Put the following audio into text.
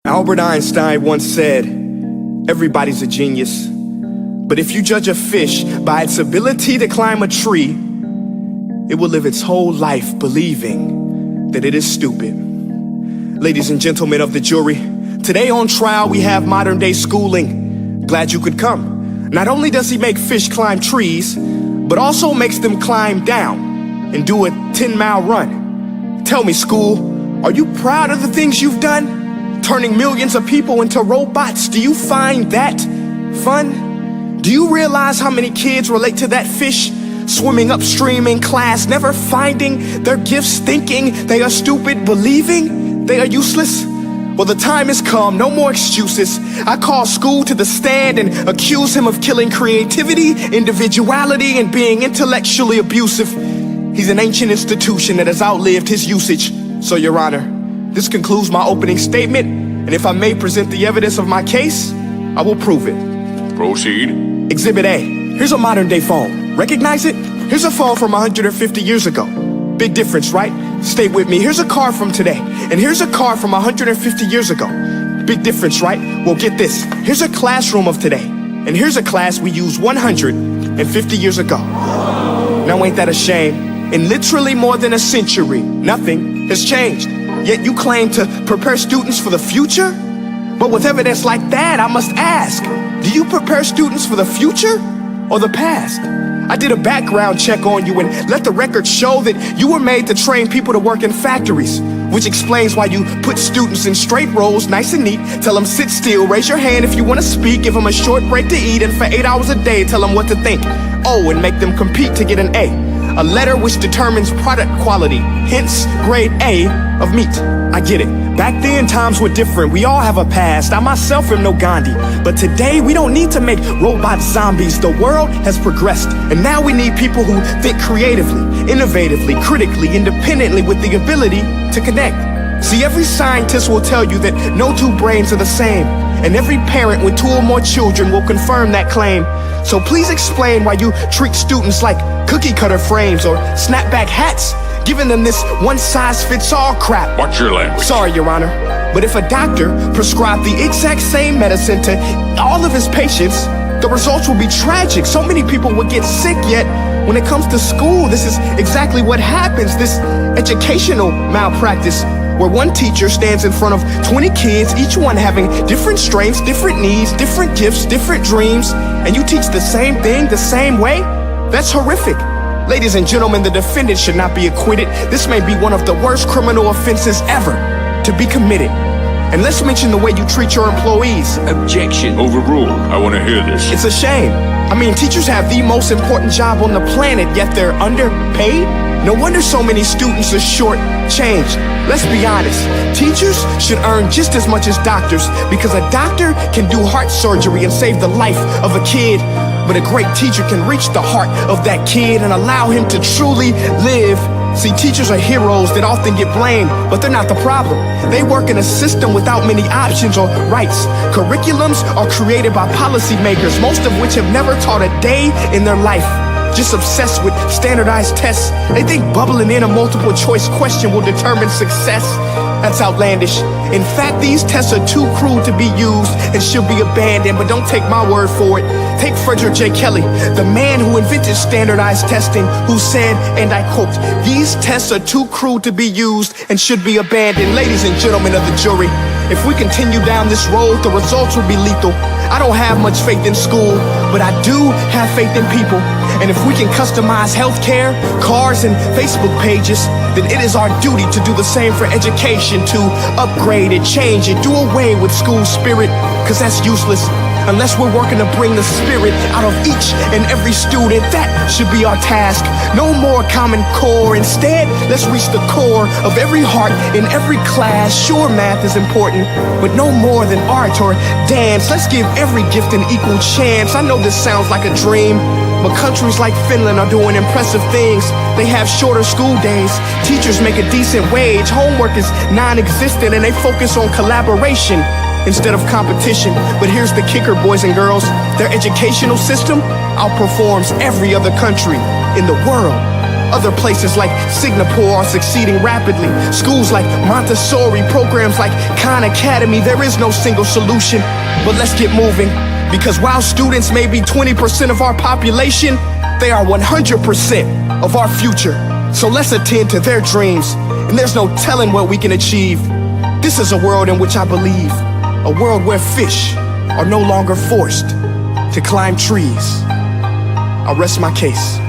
Albert Einstein once said, everybody's a genius, but if you judge a fish by its ability to climb a tree, it will live its whole life believing that it is stupid. Ladies and gentlemen of the jury, today on trial we have modern day schooling. Glad you could come. Not only does he make fish climb trees, but also makes them climb down and do a 10-mile run. Tell me, school, are you proud of the things you've done? Turning millions of people into robots, do you find that fun? Do you realize how many kids relate to that fish swimming upstream in class, never finding their gifts, thinking they are stupid, believing they are useless? Well, the time has come, no more excuses. I call school to the stand and accuse him of killing creativity, individuality, and being intellectually abusive. He's an ancient institution that has outlived his usage. So, Your Honor, this concludes my opening statement, and if I may present the evidence of my case, I will prove it. Proceed. Exhibit A. Here's a modern day phone. Recognize it? Here's a phone from 150 years ago. Big difference, right? Stay with me. Here's a car from today, and here's a car from 150 years ago. Big difference, right? Well, get this. Here's a classroom of today, and here's a class we used 150 years ago. Now, ain't that a shame? In literally more than a century, nothing has changed. Yet you claim to prepare students for the future? But with evidence like that, I must ask, do you prepare students for the future or the past? I did a background check on you and let the record show that you were made to train people to work in factories, which explains why you put students in straight rows, nice and neat, tell them sit still, raise your hand if you want to speak, give them a short break to eat, and for 8 hours a day, tell them what to think. Oh, and make them compete to get an A. A letter which determines product quality, hence grade A of meat. I get it. Back then, times were different. We all have a past. I myself am no Gandhi. But today, we don't need to make robot zombies. The world has progressed. And now we need people who think creatively, innovatively, critically, independently, with the ability to connect. See, every scientist will tell you that no two brains are the same. And every parent with 2 or more children will confirm that claim. So please explain why you treat students like cookie cutter frames or snapback hats, giving them this one-size-fits-all crap. Watch your language. Sorry, Your Honor, but if a doctor prescribed the exact same medicine to all of his patients, the results will be tragic. So many people would get sick, yet when it comes to school, this is exactly what happens. This educational malpractice, where one teacher stands in front of 20 kids, each one having different strengths, different needs, different gifts, different dreams, and you teach the same thing the same way? That's horrific. Ladies and gentlemen, the defendant should not be acquitted. This may be one of the worst criminal offenses ever to be committed. And let's mention the way you treat your employees. Objection. Overruled. I want to hear this. It's a shame. I mean, teachers have the most important job on the planet, yet they're underpaid? No wonder so many students are short-changed. Let's be honest, teachers should earn just as much as doctors, because a doctor can do heart surgery and save the life of a kid, but a great teacher can reach the heart of that kid and allow him to truly live. See, teachers are heroes that often get blamed, but they're not the problem. They work in a system without many options or rights. Curriculums are created by policymakers, most of which have never taught a day in their life. Just obsessed with standardized tests. They think bubbling in a multiple choice question will determine success. That's outlandish. In fact, these tests are too cruel to be used and should be abandoned, but don't take my word for it. Take Frederick J. Kelly, the man who invented standardized testing, who said, and I quote, "These tests are too cruel to be used and should be abandoned." Ladies and gentlemen of the jury, if we continue down this road, the results will be lethal. I don't have much faith in school, but I do have faith in people. And if we can customize healthcare, cars, and Facebook pages, then it is our duty to do the same for education, to upgrade it, change it, do away with school spirit, because that's useless. Unless we're working to bring the spirit out of each and every student, that should be our task. No more Common Core. Instead, let's reach the core of every heart in every class. Sure, math is important, but no more than art or dance. Let's give every gift an equal chance. I know this sounds like a dream, but countries like Finland are doing impressive things. They have shorter school days, teachers make a decent wage, homework is non-existent, and they focus on collaboration instead of competition. But here's the kicker, boys and girls. Their educational system outperforms every other country in the world. Other places like Singapore are succeeding rapidly. Schools like Montessori, programs like Khan Academy, there is no single solution. But let's get moving, because while students may be 20% of our population, they are 100% of our future. So let's attend to their dreams, and there's no telling what we can achieve. This is a world in which I believe, a world where fish are no longer forced to climb trees. I'll rest my case.